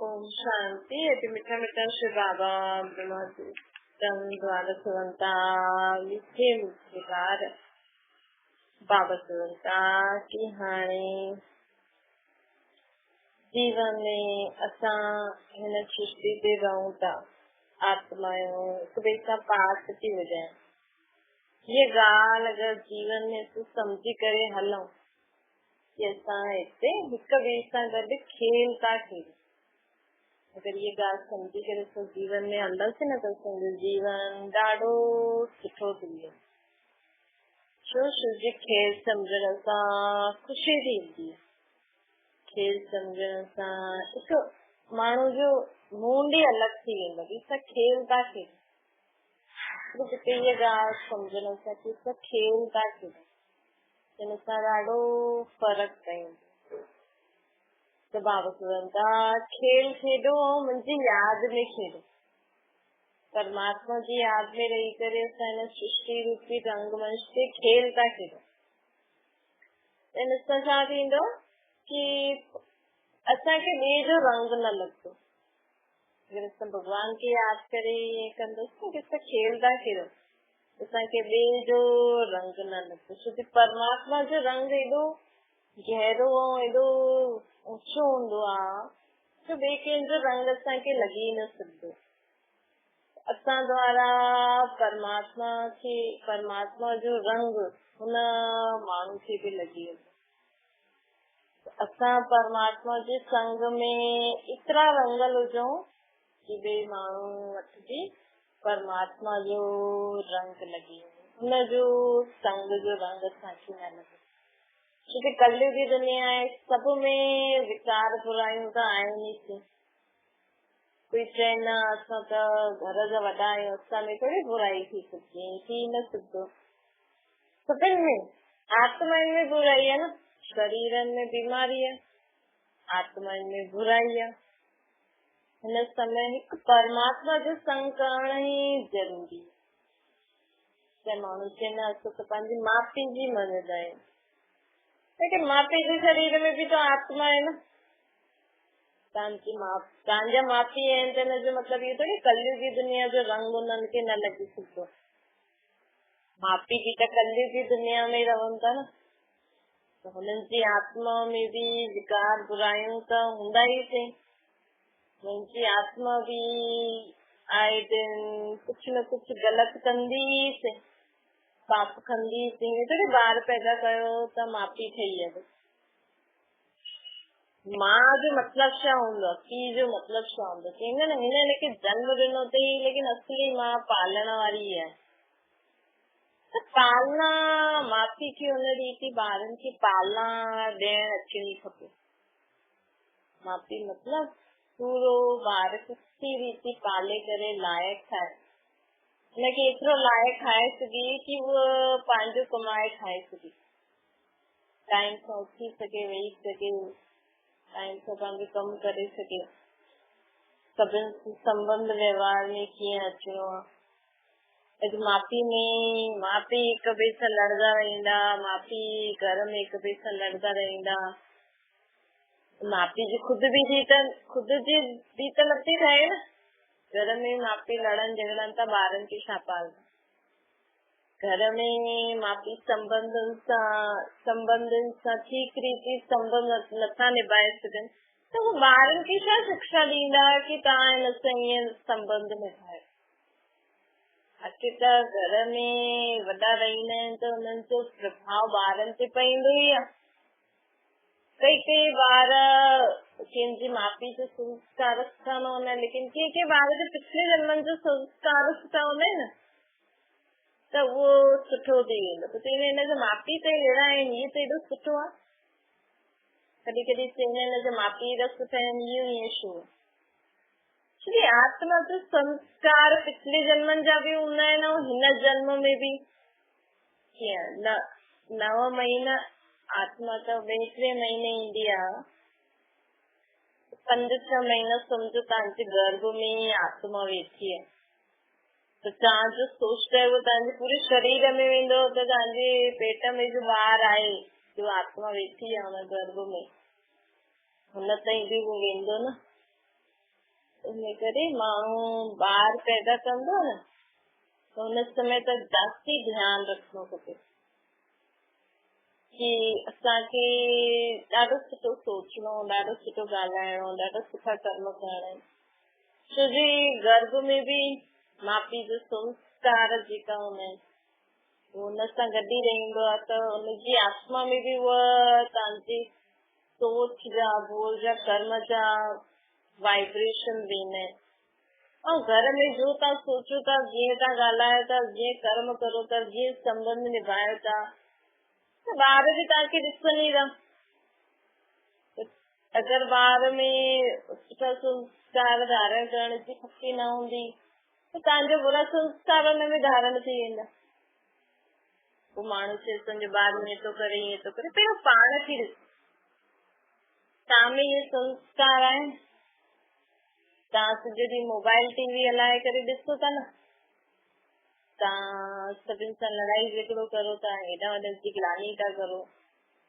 ओम शांति। अभी मीठा मीठा श्री बाबा द्वारा सुवंता लिखे मुख्यकार बाबा सुवंता की हाणे जीवन में असां हिन सृष्टि ते रहूं था, आत्मायूं हिक ॿिए सां पास थी वॼाइनि। ये ॻाल्हि अगरि जीवन में तूं सम्झी करे हलूं कि असां हिते हिक ॿिए सां गॾु खेल था खेलूं, अगर ये ॻाल्हि सम्झी करे असां जीवन में हलंदासीं न त असांजो जीवन ॾाढो सुठो थी वेंदो। छो छोजी खेल सम्झण सां ख़ुशी थींदी आहे। खेल सम्झण सां हिकु माण्हू जो मूड ई अलॻि थी वेंदो कि असां खेल था खेलूं। जिते इहा ॻाल्हि सम्झण सां कि असां खेल था खेलूं, हिन सां ॾाढो फ़र्क़ु पवंदो। त बाबा चवंदा खेल खेॾो ऐं मुंहिंजी यादि में खेॾो। परमात्मा जी यादि में रही करे असां हिन सृष्टि रूपी रंगमंच ते खेल था खेॾूं। हिन सां छा थींदो कि असांखे ॿिए जो रंग न लॻंदो। अगरि असां भॻवान खे यादि करे कंदोसीं कि असां खेल था खेॾूं, असांखे ॿिए जो रंग न लॻंदो। छो कि परमात्मा जो रंग एॾो गहरो ऐं एॾो ऊचो हूंदो आहे जो ॿिए कंहिंजो रंग असांखे लॻी न सघंदो। असां द्वारा परमात्मा जो रंग हुन माण्हू खे बि लॻी वेंदो। असां परमात्मा जे संग में एतिरा रंगल हुजूं कि ॿिए माण्हू वटि बि परमात्मा जो रंग लॻी वञे, हुनजो संग जो रंग असांखे न लॻे। छोकी कलयुग जी दुनिया आहे, सभ में विकार बुरायूं त आहिनि ई थी। कोई चए न असां त घर जा वॾा आहियूं, असां में थोरी बुराई थी सघे, थी न सघंदो। सभिनि में आत्माउनि में बुराई आहे न, शरीरनि में बीमारी आहे, आत्माउनि में बुराई आहे। हिन समय हिकु परमात्मा जो संग करण ई ज़रूरी आहे। त माण्हू चए न असां त पंहिंजी माउ पीउ जी मञंदा आहियूं, लेकिन माउ पीउ जे शरीर में बि त आत्मा आहे न। तव्हांजा माउ पीउ आहिनि त हिन जो मतिलबु इहो थोरी कलयुग जी दुनिया जो रंग उन्हनि खे न लॻी सघंदो। माउ पीउ बि त कलयुग जी दुनिया में रहनि था न, त हुननि जी आत्मा में बि विकार बुरायूं त हूंदा ई थे। हुननि जी आत्मा बि आए दिन कुझु न कुझु ग़लति कंदी ई थे, पाप कंदी थी। थोरी ॿार पैदा कयो त माउ पीउ ठही वियो। मां जो मतिलबु छा हूंदो, पीउ जो मतिलबु छा हूंदो? चईंदा न हिन हिनखे जनम ॾिनो अथई, लेकिन असली मां पालण वारी आहे। त पालना माउ पीउ खे हुन रीति ॿारनि खे पालना ॾियण अचणी खपे। माउ पीउ मतिलबु पूरो ॿार खे सुठी रीति पाले करे लाइक़ु ठाहे, हुनखे एतिरो लाइक़ु ठाहे सघे कि उहो पंहिंजो कमाए खाए सघे, टाइम सां उथी सघे, वेही सघे, टाइम सां पंहिंजो कमु करे सघे, सभिनि संबंध व्यवहार में कीअं अचिणो आहे। अॼु माउ पीउ हिक ॿिए सां लड़ंदा रहंदा, माउ पीउ घर में हिक ॿिए सां लड़ंदा रहंदा, माउ पीउ जी ख़ुदि जी बि त नथी ठहे न। घर में माउ पीउ लड़नि झगड़नि था, ॿारनि खे छा पालनि? घर में माउ पीउ संबंधनि सां ठीक रीति संबंध नथा निभाए सघनि त उहो ॿारनि खे छा शिक्षा ॾींदा कि तव्हां हिन सां ईअं संबंध निभायो? आखिर त घर में वॾा रहंदा आहिनि त हुननि जो प्रभाव ॿारनि ते पवंदो ई आहे। कई ॿार कंहिंजे माउ पीउ जो संस्कार सुठा न हूंदा आहिनि, लेकिन कंहिं ॿार जो पिछले जन्मनि जो संस्कार सुठा हूंदा आहिनि न, त उहो सुठो थी वेंदो। त चईंदा हिन जो माउ पीउ त अहिड़ा आहिनि, इहो त एॾो सुठो आहे। कॾहिं कॾहिं चईंदा हिन जो माउ पीउ एॾा सुठा आहिनि, इहो ईअं छो? छोकी आत्मा जो संस्कार पिछले जन्मनि जा बि हूंदा आहिनि ऐं हिन जन्म में बि। कीअं 9 महीना आत्मा त 2-3 महीने ईंदी आहे, 5-6 महीना सम्झो तव्हांजे गर्भ में आत्मा वेठी आहे, त तव्हांजो सोच है वो तव्हांजे पूरे शरीर में वेंदो, त तव्हांजे पेट में जो ॿार आहे, जो आत्मा वेठी आहे हुन गर्भ में, हुन ताईं बि उहो वेंदो न। इन करे माण्हू ॿार पैदा कंदो न त हुन समय त जास्ती ध्यानु रखणो खपे कि असांखे ॾाढो सुठो सोचणो, ॾाढो सुठो ॻाल्हाइणो, ॾाढा सुठा कर्म करणा आहिनि। छो जी गर्भ में बि माउ पीउ जो संस्कार जेका हूंदा आहिनि हुन सां गॾु ई रहंदो आहे त हुनजी आत्मा में बि उहा तव्हांजी सोच जा, बोल जा, कर्म जा वाइब्रेशन वेंदा आहिनि। ऐं घर में जो तव्हां सोचो था, जीअं तव्हां ॻाल्हायो था, जीअं कर्म करो था, जीअं संबंध निभायो था, त ॿार बि तव्हांखे ॾिसनि ई था। अगरि ॿार में सुठा संस्कार धारण करण जी शक्ति न हूंदी त तव्हांजा बुरा संस्कार हुन में धारण थी वेंदा। पोइ माण्हू चए तुंहिंजो ॿार ईअं थो करे, ईअं थो करे। पहिरियों पाण खे ॾिस, तव्हां में इहे संस्कार आहिनि। तव्हां सॼो ॾींहुं मोबाइल टीवी हलाए करे ॾिसो था न, तव्हां सभिनि सां लड़ाई झगड़ो करो था, हेॾा वॾनि जी ग्लानी था करो।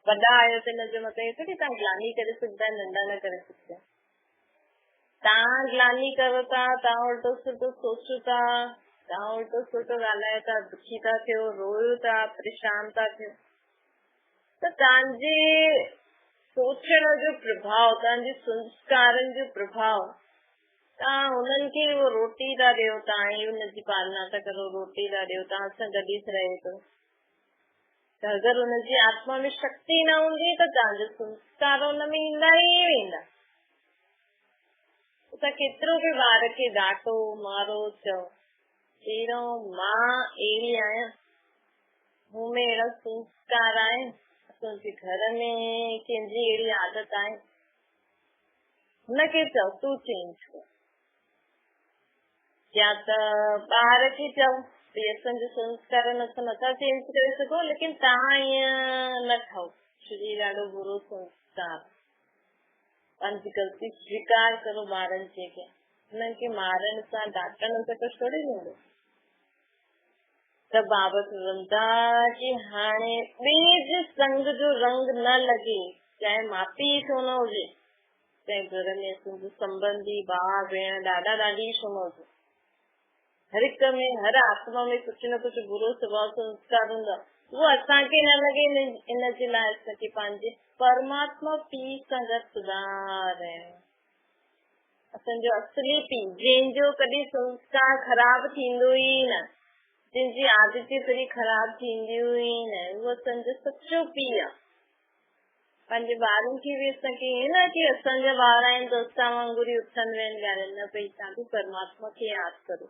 वॾा आहियो त हिन जो मतिलबु थोड़ी तव्हां ग्लानी करे सघंदा, नंढा न करे सघंदा। तव्हां ग्लानी करो था, तव्हां उल्टो सुठो सोचो था, तव्हां उल्टो सुठो ॻाल्हायो था, दुखी था थियो, रोयो था, परेशान था थियो, त तव्हांजे सोचण जो प्रभाव, तव्हांजे संस्कारनि जो प्रभाव, तव्हां हुननि खे उहो रोटी था ॾियो, तव्हां ई हुनजी पालना था करो, रोटी था ॾियो, तव्हां सां गॾु ई रहे थो। त अगरि हुनजी आत्मा में शक्ति न हूंदी त तव्हांजो संस्कार हुन में ईंदा ई वेंदा। तव्हां केतिरो बि ॿार खे डांटो, मारो, चओ, पहिरियों मां अहिड़ी आहियां, मूं में अहिड़ा संस्कार आहिनि, असांजे घर में कंहिंजी अहिड़ी आदत आहे, हुनखे चओ तूं चेंज कर। या त ॿार खे चओ भई असांजो संस्कार असां नथा चेंज करे सघूं, लेकिन तव्हां ईअं न खाओ, छो जो ॾाढो बुरो संस्कार। पंहिंजी ग़लती स्वीकार करो ॿारनि जे के, हुननि खे मारण सां, डांटण सां कुझु थोड़ी मिलंदो। त बाबत वंदा कि हाणे ॿिए जे संग जो रंग न लॻे, चाहे माउ पीउ छो न हुजे, चाहे घर में असांजो संबंधी भाउ भेण ॾाॾा ॾाॾी छो न हुजे, हर हिक में, हर आत्मा में कुझु न कुझु बुरो स्वभाव संस्कार हूंदो आहे। उहो असांखे न लॻे, इन जे लाइ असांखे पंहिंजे परमात्मा पीउ सां गॾु सुधारणु, असांजो असली पीउ, जंहिंजो कॾहिं संस्कार ख़राब थींदो ई न, जंहिंजी आदतियूं कॾहिं ख़राब थींदियूं ई न, उहो असांजो सचो पीउ आहे। पंहिंजे ॿारनि खे बि असांखे ईअं न कि असांजा ॿार आहिनि त असां वांगुरु ई उथनि वेहनि ॻाल्हाइनि, न भई तव्हां बि परमात्मा खे यादि करो,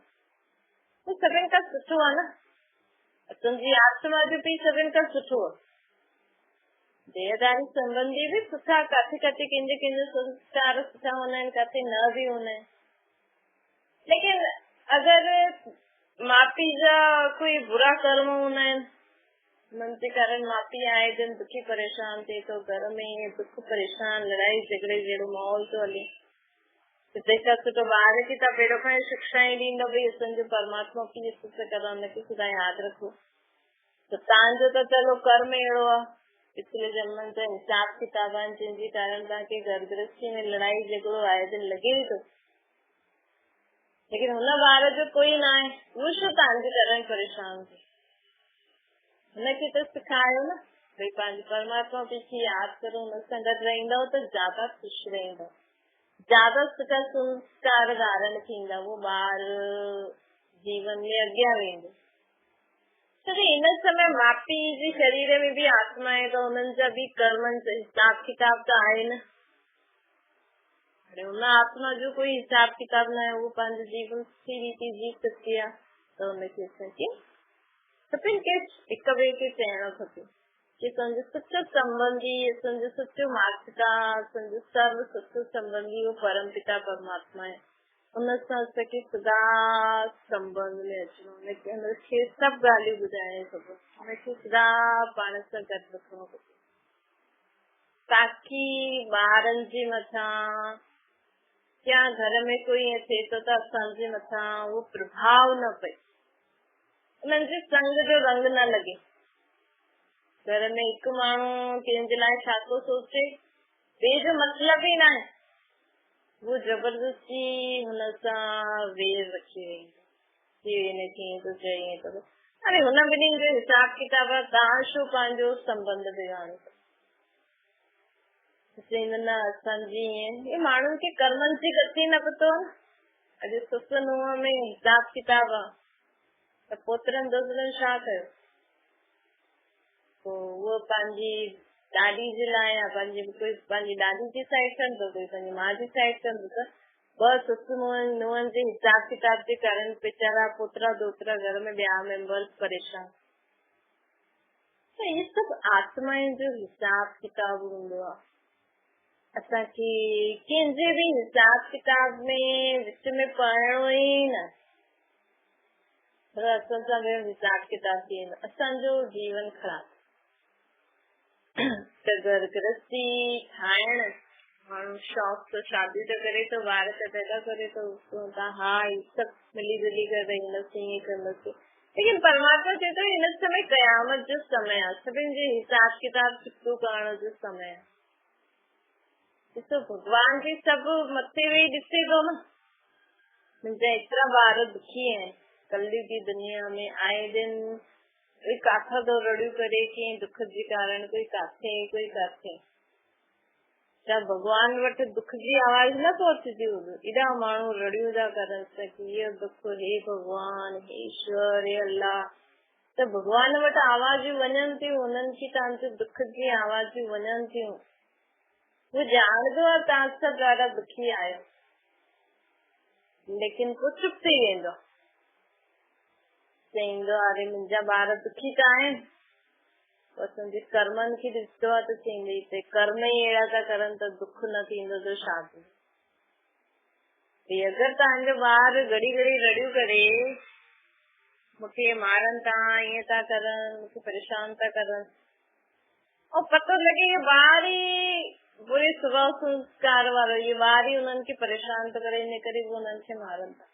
तो सभिनि खां सुठो आहे न, असांजी आत्मा जो पीउ सभिनि खां सुठो आहे। देहदारी संबंधी बि सुठा, किथे किथे कंहिंजे संस्कार सुठा हूंदा आहिनि, किथे न बि हूंदा आहिनि, लेकिन अगरि माउ पीउ जा कोई बुरा कर्म हूंदा आहिनि, हुननि जे कारण माउ पीउ आए दिन दुखी परेशान थिए थो, घर में दुख परेशान, लड़ाई झगड़े जहिड़ो माहौल थो हले, त तंहिंखां सुठो ॿार खे तव्हां पहिरियों खां ई शिक्षाएं ॾींदो भई असांजो परमात्मा पीउ असां करो, हुनखे सदा यादि रखो। त तव्हांजो त चलो कर्म अहिड़ो आहे, पिछले जन्मनि जा हिसाब किताब आहिनि, जंहिंजे कारण तव्हांखे घर गृहस्थी में लड़ाई झगड़ो आए दिन लॻे ई थो, लेकिन हुन ॿार जो कोई न आहे, उहो छो तव्हांजे कारण परेशान थिए। हुनखे त सिखायो न भई पंहिंजे परमात्मा पीउ खे यादि करो, हुन सां गॾु रहंदव त ज्यादा ख़ुशि रहंदव, ज्यादा सुठा संस्कार धारण थींदा, वो ॿार जीवन में अॻियां वेंदो। छो कि हिन समय माउ पीउ जे शरीर में बि आत्मा आहे, त हुननि जा बि कर्मनि जो हिसाब किताब त आहे न। हुन आत्मा जो कोई हिसाब किताब न आहे, उहो पंहिंजो जीवन सुठी रीति जी सकती आहे, त हुनखे असांखे सभिनि खे हिक ॿिए खे चइणो खपे कि असांजो सच्चो संबंधी, असांजो सच्चो माता, असांजो सर्व सच्चो संबंधी वो परम पिता परमात्मा आहे, हुन सां असांखे सदा संबंध में अचणो, हुनखे सभु ॻाल्हियूं ॿुधाइणियूं खपनि, हुनखे सदा पाण सां गॾु रखणो खपे, ताकी ॿारनि जे मथां या घर में कोई ईअं थिए थो त असांजे मथां उहो प्रभाव न पए, उन्हनि जे संग जो रंग न लॻे। घर में हिकु माण्हू कंहिंजे लाइ छा थो सोचे, ॿिए जो मतिलब ई न आहे, वो जबरदस्ती हुन सां वेर रखी वई कि हिनखे तो चई तो अरे हुन ॿिन्हिनि जो हिसाब किताब तव्हां छो पंहिंजो संबंध बिगाड़ो चईंदा न असांजी ये माण्हुनि खे कर्मनि जी गति न पतो आहे। अॼु ससु नुंहं में हिसाब किताब आहे त पोतरनि दोतरनि छा कयो पोइ उहो पंहिंजी ॾाॾी जे लाइ या कोई पंहिंजी ॾाॾी जी साइड कंदो कोई पंहिंजी माउ जी साइड कंदो त ॿ ससु नुंहंनि जे हिसाब किताब जे कारण वीचारा पोतरा दोतरा घर में ॿिया मेंबर्स परेशान। त इहे सभु आत्माउनि जो हिसाब किताब हूंदो आहे। असांखे कंहिंजे बि हिसाब किताब में विच में पढ़णो ई न पर असां सां हिसाब किताब थी वेंदो असांजो जीवन ख़राब। त घर गृहस्थी ठाहिण माण्हू शौक़ तो शादी तो करे तो ॿार त पैदा करे तो हा सभु मिली जुली करे रहंदासीं ईअं कंदासीं लेकिन परमात्मा चए थो हिन समय क़यामत जो समय आहे सभिनि जे हिसाब किताब चुकतो करण जो समय आहे। ॾिसो भॻवान जी सभु मथे वेही ॾिसे थो न मुंहिंजा एतिरा ॿार दुखी आहिनि कलयुग की दुनिया में आए दिन कोई काथा तो रड़ियूं करे कीअं दुख जे कारण कोई काथे छा भॻवान वटि दुख जी आवाज़ न पहुचदी हुजे एॾा माण्हू रड़ियूं था करनि त कीअं दुख हे भॻवान हे ईश्वर हे अल्लाह त भॻवान वटि आवाज़ूं वञनि थियूं उन्हनि खे तव्हांजो दुख जी आवाज़ूं वञनि थियूं वो ॼाणदो आहे तव्हां सभु ॾाढा दुखी आहियो लेकिन पोइ चुप थी वेंदो चईंदो अरे मुंहिंजा ॿार दुखी त आहिनि असांजे कर्मनि खे ॾिसंदो आहे त चईंदे हिते कर्म ई अहिड़ा था करनि त दुख न थींदो त छा थींदो। अगरि तव्हांजो ॿार घड़ी घड़ी रड़ियूं करे मूंखे मारनि था ईअं था करनि मूंखे परेशान था करनि ऐं पतो लॻे इहो ॿार ई बुरे स्वभाव संस्कार वारो इहो ॿार ई उन्हनि खे परेशान थो करे इन करे उहे उन्हनि खे मारनि था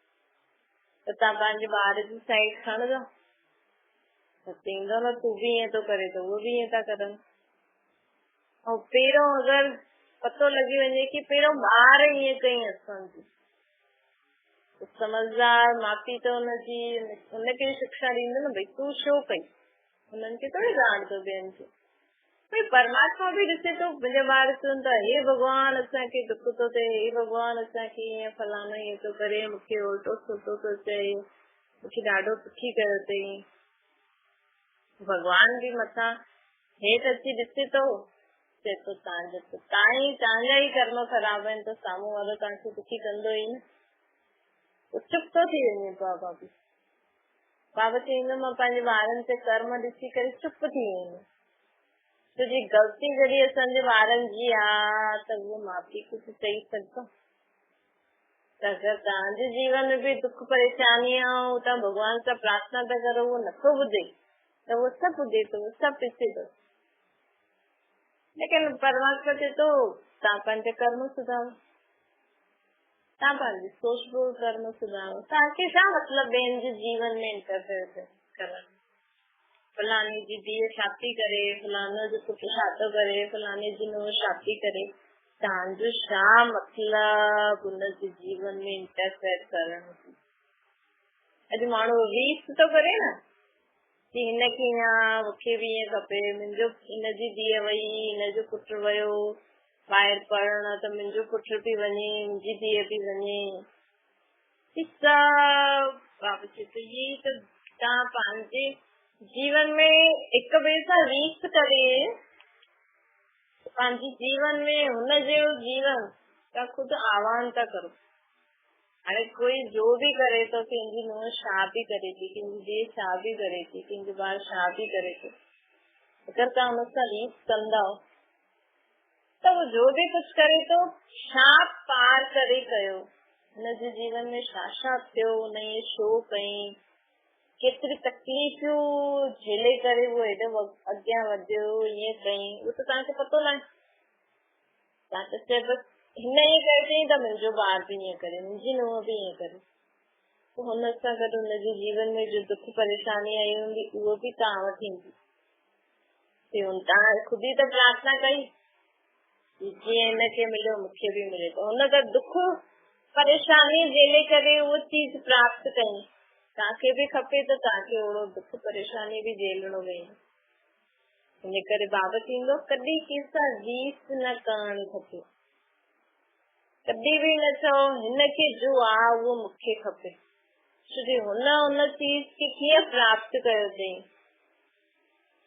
त तव्हां पंहिंजे ॿार जी साइड खणंदो चईंदो न तूं बि ईअं थो करे त उहो बि ईअं था करनि ऐं पहिरियों अगरि पतो लॻी वञे की पहिरियों ॿार ईअं कई असांजी समझदार माउ पीउ त हुनखे शिक्षा ॾींदो न भई तूं छो कई हुननि खे थोरी ॼाणंदो ॿियनि खे भई परमात्मा बि ॾिसे थो मुंहिंजा ॿार चवनि था हे भॻवान असांखे दुख थो थिए हे भॻवान असांखे ईअं फलाणो ईअं थो करे मूंखे उल्टो सुठो थो चए मूंखे ॾाढो दुखी कयो अथई भॻवान बि मथां हेठि अची ॾिसे थो चए थो तव्हांजा ई कर्म ख़राब आहिनि त साम्हूं वारो तव्हांखे दुखी कंदो ई न चुप थो थी वञे बाबा चईंदो मां पंहिंजे ॿारनि ते कर्म ॾिसी करे चुप थी वेंदो छोजी ग़लती जॾहिं असांजे ॿारनि जी आहे त उहो माउ पीउ खे चई सघंदो त अगरि तव्हांजे जीवन में बि दुख परेशानी आहे तव्हां भॻवान सां प्रार्थना था करो उहो नथो ॿुधे त उहो सभु ॿुधे थो सभु ॾिसे थो लेकिन परमात्मा चए थो तव्हां पंहिंजा कर्म सुधारो तव्हां पंहिंजी सोच जो कर्म सुधारो तव्हांखे छा मतिलबु ॿियनि जे जीवन में इंटरफेयर करणु फलाने जी धीअ छाती करे फलाने जो पुटु छातो करे फलाने जी नूंहं छाती करे तव्हांजो छा मतिलबु हुनजे जीवन में इंटरफेयर करणु अॼु माण्हू रीस थो करे न की हिनखे ईअं मूंखे बि ईअं खपे मुंहिंजो हिनजी धीअ वई हिनजो पुटु वियो ॿाहिरि पढ़ण त मुंहिंजो पुटु बि वञे मुंहिंजी धीअ बि वञे बाबा चए थो इहे त तव्हां पंहिंजे जीवन में हिक ॿिए सां रीस करे पंहिंजे जीवन में हुन जहिड़ो जीवन तव्हां ख़ुदि आह्वान था करो हाणे कोई जो बि करे थो कंहिंजी नूंहं छा बि करे थी कंहिंजी धीअ छा बि करे थी कंहिंजो ॿार छा बि करे थो अगरि तव्हां हुन सां रीस कंदा त उहो जो बि कुझु करे थो छा पार करे कयो हुनजे जीवन में छा छा थियो हुनजे छो कई केतिरी तकलीफ़ूं झेले करे उहो हेॾो अॻियां वधियो ईअं कई उहो त तव्हांखे पतो न आहे तव्हां त चए बसि हिन ईअं करे चई त मुंहिंजो ॿार बि ईअं करे मुंहिंजी नूंहं बि ईअं करे पोइ हुन सां गॾु हुनजे जीवन में जो दुख परेशानी आई हूंदी उहो बि तव्हां वटि ईंदी तव्हां ख़ुदि त प्रार्थना कई जीअं हिनखे मिलियो मूंखे बि मिले थो। हुन त दुख परेशानी झेले करे उहो चीज प्राप्त कई। तव्हांखे बि खपे त तव्हांखे ओड़ो दुख परेशानी बि झेलणो पए। इन करे बाबा थींदो कॾहिं कंहिंसां रीस न करणु खपे। कॾहिं बि न चओ हिनखे जो आहे उहो मूंखे खपे। छोकी हुन चीज खे कीअं प्राप्त कयो अथई,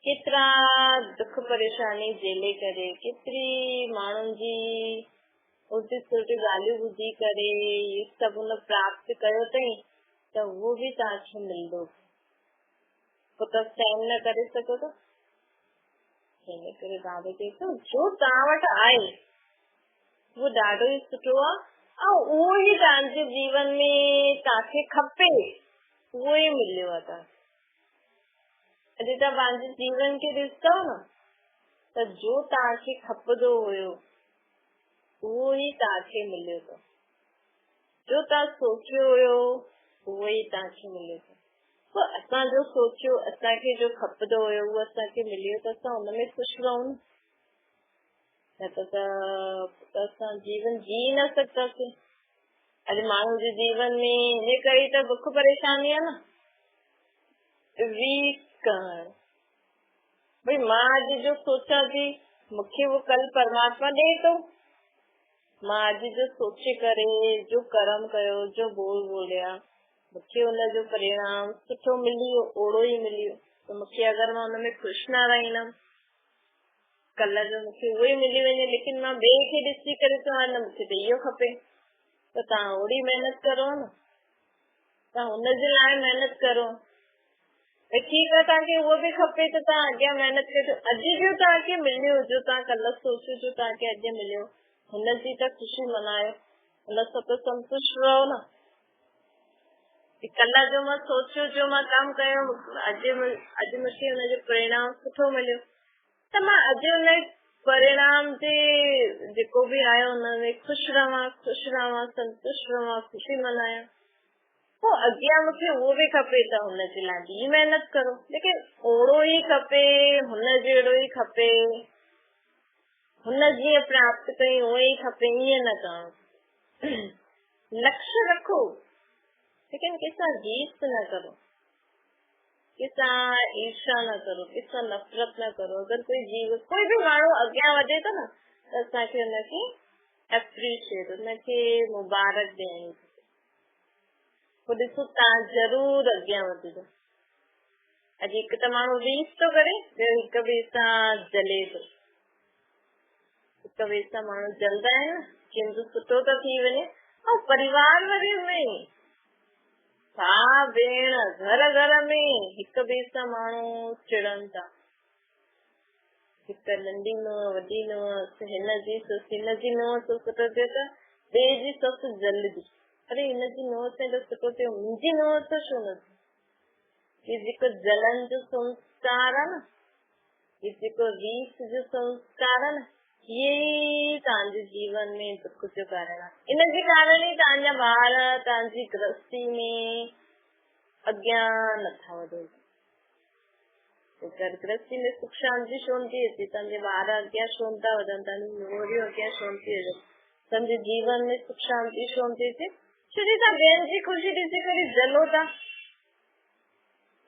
केतिरा दुख परेशानी झेले करे, केतिरी माण्हुनि जी उल्टी सुल्टी ॻाल्हियूं ॿुधी करे इहे सभु हुन प्राप्त कयो अथई, त उहो बि तव्हांखे मिलंदो। पोइ त सहन न करे सघो था। हिन करे बाबा चए थो जो तव्हां वटि आहे उहो ॾाढो ई सुठो आहे, ऐं उहो ई तव्हांजे जीवन में तव्हांखे खपे, उहो ई मिलियो आहे तव्हांखे। अॼु तव्हां पंहिंजे जीवन खे ॾिसो न, त जो तव्हांखे खपंदो हुयो उहो ई तव्हांखे मिलियो अथव। जो तव्हां सोचियो हुयो उहो ई तव्हांखे मिलियो अथव। पोइ असां जो सोचियो, असांखे जो खपंदो हुयो उहो असांखे मिलियो, त असां हुन में ख़ुशि रहूं न। न त असां जीवन जी न सघंदासीं। अॼु माण्हू जे जीवन में हिन करे त दुख परेशानी आहे न, रीस करणु। भई मां अॼु जो सोचां थी मूंखे वो कल परमात्मा ॾे थो। मां अॼु जो सोचे करे जो कर्म कयो, जो बोल बोलिया, मूंखे हुनजो परिणाम सुठो मिलियो, ओड़ो ई मिलियो। त मूंखे अगरि मां हुन में ख़ुशि न रहंदमि, कल जो मूंखे उहो ई मिली वञे, लेकिन मां ॿिए खे ॾिसी करे चवां न मूंखे त इहो खपे, त तव्हां ओड़ी महिनत करो न, तव्हां हुनजे लाइ महिनत करो। भई ठीकु आहे तव्हांखे उहो बि खपे त तव्हां अॻियां महिनत कयो। अॼु जो तव्हांखे मिलियो, जो तव्हां कल्ह सोचियो, जो तव्हांखे अॼु मिलियो, हुनजी त ख़ुशी मनायो, हुन सां त संतुष्ट रहो न। कल्ह जो मां सोचियो, जो मां कमु कयो, अॼु मूंखे हुनजो परिणाम सुठो मिलियो, त मां अॼु हुन परिणाम ते जेको बि आयो हुन में ख़ुशि रहां, संतुष्ट रहां, ख़ुशी मल्हायां। पोइ अॻियां मूंखे उहो बि खपे त हुनजे लाइ बि महिनत करो, लेकिन ओड़ो ई खपे, हुन जहिड़ो ई खपे, हुन जीअं प्राप्त कई उहो ई खपे, ईअं न करणो। लक्ष्य रखो, लेकिन कंहिंसां रीस न करो, कंहिंसां ईर्षा न करो, कंहिंसां नफ़रत न करो। अगरि कोई बि माण्हू अॻियां वधे थो न, त असांखे हुनखे एप्रिशिएट, हुनखे मुबारक ॾियणी। पोइ ॾिसो तव्हां ज़रूर अॻियां वधंदो। अॼु हिकु त माण्हू रीस थो करे, ॿियो हिक ॿिए सां जले थो। हिक ॿिए सां माण्हू जलदा आहिनि, कंहिंजो सुठो थो थी वञे। ऐं परिवार वारे में भाउ भेण घर में हिक ॿिए सां माण्हू चिड़नि था। हिक नंढी नुंहुं वॾी नुंहुं, हिनजी ससु हिनजी नुंहुं सां सुठो थियो त ॿिए जी ससु जलदी, अरे हिनजी नुंहुं सां त सुठो थियो, मुंहिंजी नुंहुं सां छो न थियो। हीअ जेको जलन जो संस्कार आहे न, हीअ जेको रीस जो संस्कार आहे न, ये तव्हांजे जीवन में दुख जो कारण आहे। इनजे कारण ई तव्हांजा ॿार तव्हांजी गृहस्थी में अॻियां नथा वधो। गृहस्थी में सुख शांति छो नथी अचे, तव्हांजे ॿार अॻियां छो नथा वधनि, तव्हांजी नुंहरियूं अॻियां छो नथी वधनि, तव्हांजे जीवन में सुख शांति छो नथी अचे? छोकी तव्हां ॿियनि जी ख़ुशी ॾिसी करे जलो था।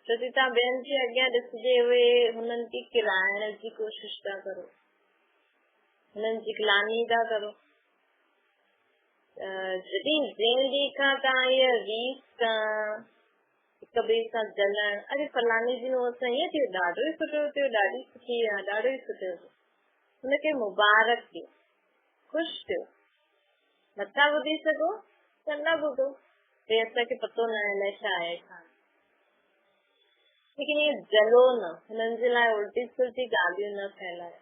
छोकी तव्हां ॿियनि खे अॻियां ॾिसजे उहे हुननि खे किराइण जी कोशिशि था करो, हुननि जी गिलानी था करो। जॾहिं जंहिं ॾींहं खां तव्हां इहा रीस खां हिक ॿिए सां जलण, अरे फलाणी जी नुंहुं सां ईअं थियो, ॾाढो ई सुठो थियो, ॾाढी सुठी आहे, ॾाढो ई सुठो थियो, हुनखे मुबारक ॾियो, ख़ुशि थियो। नथा ॿुधी सघो त न ॿुधो, भई असांखे पतो न आहे न छा आहे छा, लेकिन इहे जलो न, हुननि जे लाइ उल्टी सुल्टी ॻाल्हियूं न फैलायो।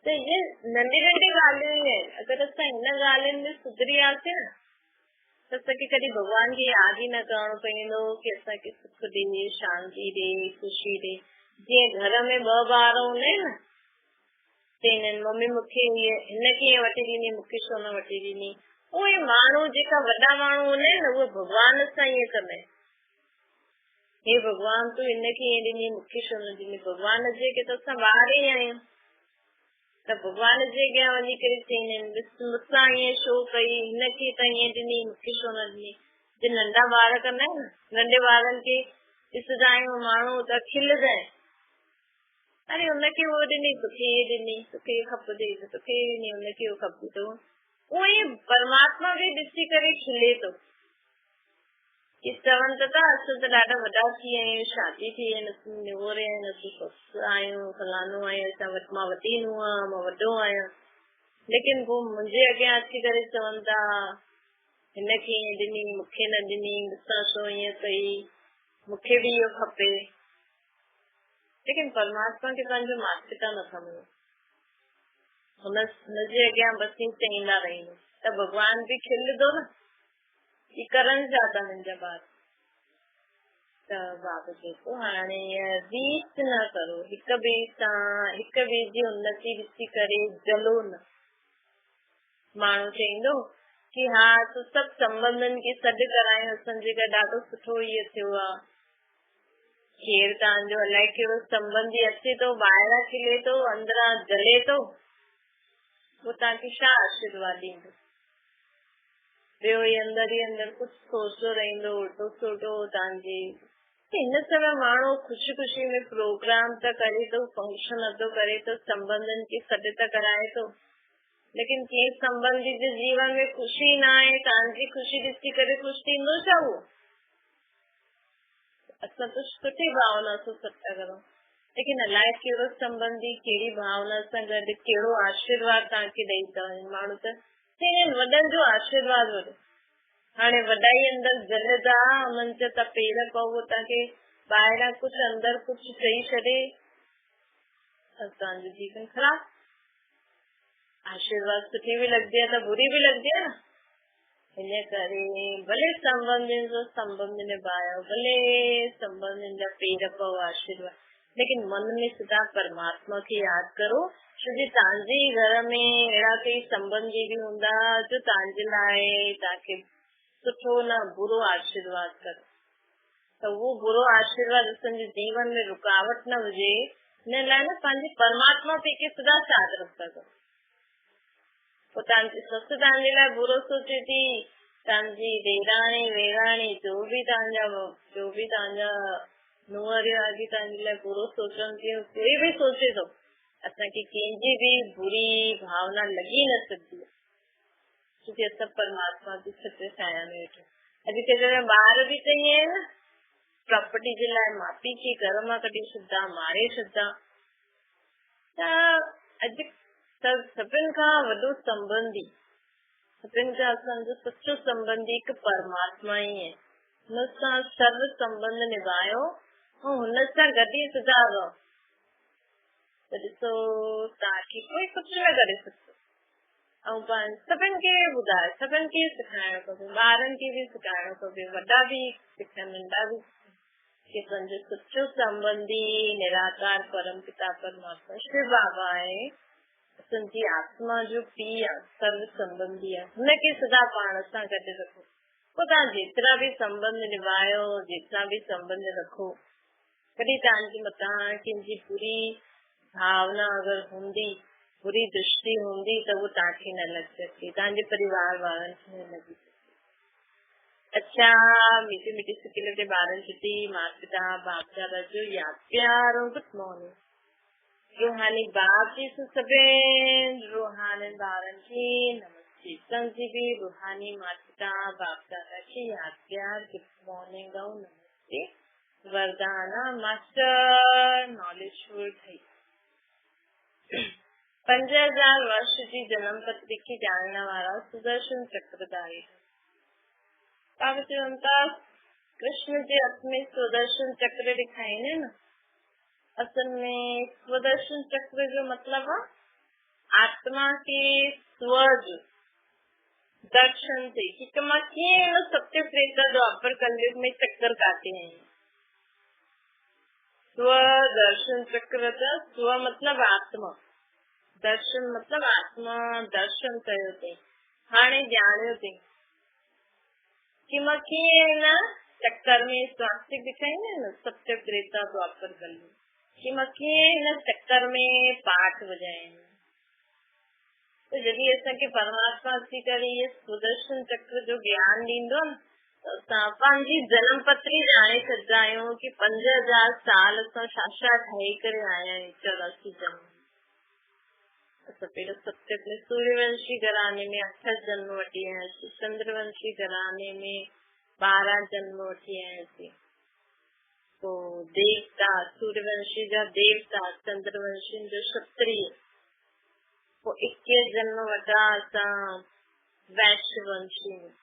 त इहे नंढी नंढी ॻाल्हियूं ई आहिनि। अगरि असां हिन ॻाल्हियुनि में सुधरी वियासीं न, त असांखे कॾहिं भॻवान खे यादि ई न करणो पवंदो की असांखे सुख ॾे, शांती ॾे, ख़ुशी ॾे। जीअं घर में 2 ॿार हूंदा आहिनि न, चवंदा आहिनि मम्मी मूंखे हिनखे ईअं वठी ॾिनी, मूंखे छो न वठी ॾिनी। उहे माण्हू जेका वॾा माण्हू हूंदा आहिनि न, उहे भॻवान सां ईअं कंदा आहिनि, हे भॻवान तूं हिनखे ईअं ॾिनी, मूंखे छो न ॾिनी। भॻवान जे के त असां ॿार ई आहियूं, त त भगवान जे अॻियां वञी करे चईंदा आहिनि मूंसां ईअं छो कई, हिनखे त ईअं ॾिनी मूंखे छो न ॾिनी। जे नंढा ॿार कंदा आहिनि नंढे ॿारनि खे ॾिसंदा आहियूं माण्हू त खिलंदा आहिनि, अरे हुनखे उहो ॾिनी तोखे ॾिनी, तोखे खपंदी तोखे ॾिनी, हुनखे उहो खपे थो। उहो ई परमात्मा बि ॾिसी करे खिले थो कि चवनि था असां त ॾाढा वॾा थी विया आहियूं, शादी थी वई, निवोरे आहिनि, असीं ससु आहियूं, फलानो आहियूं, असां मां वॾी नूंहं आहियां, मां वॾो आहियां, लेकिन पोइ मुंहिंजे अॻियां अची करे चवनि था हिनखे ईअं ॾिनी मूंखे न ॾिनी, मूंसां छो ईअं कई, मूंखे बि इहो खपे। लेकिन परमात्मा खे पंहिंजो माता पिता न सम्झो, हुनजे अॻियां बसि चईंदा रहंदो त भॻवान बि खिलंदो न कि करनि छा था मुंहिंजा ॿार। त बाबा जेको हाणे रीस न करो, हिक ॿिए सां हिक ॿिए जी उन्नति ॾिसी करे जलो न। माण्हू चईंदो कि हा तूं सभु संबंधनि खे सॾु करायूं, असांजे घर ॾाढो सुठो इहो थियो आहे, केरु तव्हांजो अलाए कहिड़ो संबंधी अचे थो ॿाहिरां खिले थो अंदरां जले थो, उहो तव्हांखे छा आशीर्वाद ॾींदो। ॿियो ई अंदर कुझु सोचो रहंदो उल्टो सुल्टो तव्हांजी। हिन समय माण्हू ख़ुशी ख़ुशी में प्रोग्राम त करे थो, फंक्शन अदो करे थो, संबंधनि खे सॾु त कराए थो, लेकिन कंहिं संबंधी जे जीवन में ख़ुशी न आहे, तव्हांजी ख़ुशी ॾिसी करे ख़ुशि थींदो छा उहो। असां त सुठी भावना सां सॾु था करूं, लेकिन अलाए कहिड़ो संबंधी कहिड़ी भावना सां गॾु कहिड़ो आशीर्वाद तव्हांखे ॾेई था वञनि। माण्हू त वॾनि जो आशीर्वाद वठो, हाणे वॾाई अंदर जलदा उन्हनि जा त पेर पवो, तव्हांखे ॿाहिरां कुझु अंदर कुझु चई छॾे असांजो जीवन ख़राब। आशीर्वाद सुठी बि लॻंदी आहे त बुरी बि लॻंदी आहे न। हिन करे भले संबंधियुनि जो संबंध निभायो, भले संबंधियुनि जा पेर पवो आशीर्वाद, लेकिन मन में सदा परमात्मा खे यादि करो, छो जो तव्हांजे घर में अहिड़ा कई संबंधी बि हूंदा जो तव्हांजे लाइ तव्हांखे सुठो न बुरो आशीर्वाद करो। त उहो बुरो आशीर्वाद असांजे जीवन में रुकावट न हुजे, हिन लाइ न पंहिंजे परमात्मा ते खे सदा यादि रखंदा करो। पोइ तव्हांजी ससु तव्हांजे लाइ बुरो सोचे थी, तव्हांजी ॾेराणी वेराणी जो बि तव्हांजा नुंहरियूं आहे तव्हांजे लाइ बुरो सोचनि थियूं, कोई बि सोचे थो, असांखे कंहिंजी बि बुरी भावना लॻी न सघंदी, छोकी असां परमात्मा जी छत्र छाया में वेठो। अॼुकल्ह जा ॿार बि त ईअं आहिनि, प्रॉपर्टी जे लाइ माउ पीउ खे घर मां कढी छॾंदा, मारे छॾंदा। त अॼु त सभिनि खां वॾो संबंधी, सभिनि खां असांजो सचो संबंधी हिकु परमात्मा ई आहे। हुन सां सर्व संबंध निभायो ऐं हुन सां गॾु ई सदा रहो, त ॾिसो तव्हांखे कोई कुझु न करे सघंदो। ऐं सभिनि खे ॿुधाए, सभिनि खे सेखारणु खपे, ॿारनि खे बि सेखारणु खपे, वॾा बि सिखनि नंढा बि, कि पंहिंजो सचो संबंधी निराकार परम पिता परमात्मा शिव बाबा आहे, असांजी आत्मा जो पीउ आहे, सर्व संबंधी आहे, हुनखे सदा पाण सां गॾु रखो। पोइ तव्हां जेतिरा बि संबंध निभायो, जेतिरा बि संबंध रखो, कॾहिं तव्हांजे मथां कंहिंजी बुरी भावना अगरि हूंदी, बुरी दृष्टि हूंदी त उहो तव्हांखे न लॻी सघे, तव्हांजे परिवार वारनि खे न लॻी सघे। अच्छा, मीठी मीठी सिकिल जे ॿारनि खे माता पिता बाप दादा जो यादि प्यारो गुड मॉर्निंग। रूहानी बाप जी सभिनि रूहानी ॿारनि खे नमस्ते, संजी बि रूहानी माता पिता बाप दादा खे यादि प्यार गुड मॉर्निंग ऐं नमस्ते। वरदाना मास्टर नॉलेजफुल ठही 5000 वर्ष जी जन्म पत्री खे ॼाणण वारा सुदर्शन चक्रधारी। बाबा चवनि था कृष्ण जे हथ में सुदर्शन चक्र ॾेखारींदा न, असल में सुदर्शन चक्र जो मतलब आहे आत्मा के स्व दर्शन से कि मां कीअं सत्य त्रेता द्वापर कलयुग में चक्कर काटे आई। स्व दर्शन चक्र त स्व मतलब आत्मा, दर्शन मतलब आत्मा दर्शन कयो अथई, हाणे ॼाणियो अथई कि मां कीअं चक्कर में स्वास्तिक ॾेखारींदा न सत्य त्रेता द्वापर कलयुग, कि मां कीअं चक्कर में पाठ वॼाइनि, तो जॾहिं असांखे परमात्मा अची करे ये सुदर्शन चक्र जो ज्ञान ॾींदो न, त असां पंहिंजी जन्म पत्री ॼाणे छॾंदा आहियूं कि 5000 साल असां छा छा ठही करे आया आहियूं। 84 जन्म असां पहिरियों सबसे पहले सूर्यवंशी घराने में 8 जन्म वठी आयासीं, चंद्रवंशी घराने में 12 जन्म वठी आयासीं, पोइ देवता सूर्यवंशी जा देवता, चंद्रवंशी जो क्षत्रिय, पोइ 21 जन्म वठा असां वैश्यवंशी में,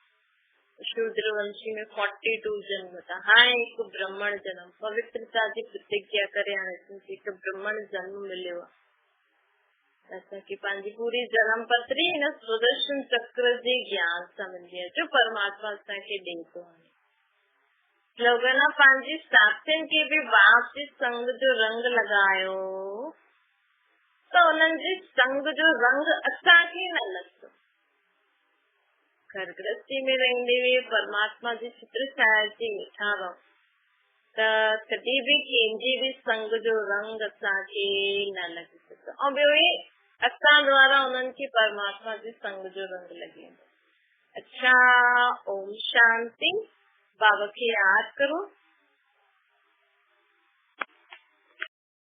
शूद्रवंशी में 42 जन्म था। हाणे हिकु ब्राह्मण जन्म, पवित्रता जी प्रतिज्ञा करे हाणे हिकु ब्राह्मण जन्म मिलियो आहे। असांखे पंहिंजी पूरी जन्म पत्री हिन सुदर्शन चक्र जे ज्ञान सां मिलंदी आहे जो परमात्मा असांखे ॾे थो। लोगन पंहिंजी साथियुनि खे बि बाप जे संग जो रंग लॻायो त उन्हनि जे संग जो रंग असांखे न लॻंदो। घर गृहस्थी में रहंदे हुए परमात्मा जी चित्र छाया जे हेठां रहो त कॾहिं बि कंहिंजे बि संग जो रंग असांखे न लॻी सघंदो, ऐं ॿियो ई असां द्वारा उन्हनि खे परमात्मा जे संग जो रंग लॻी वेंदो। अच्छा, ओम शांति। बाबा खे यादि करो।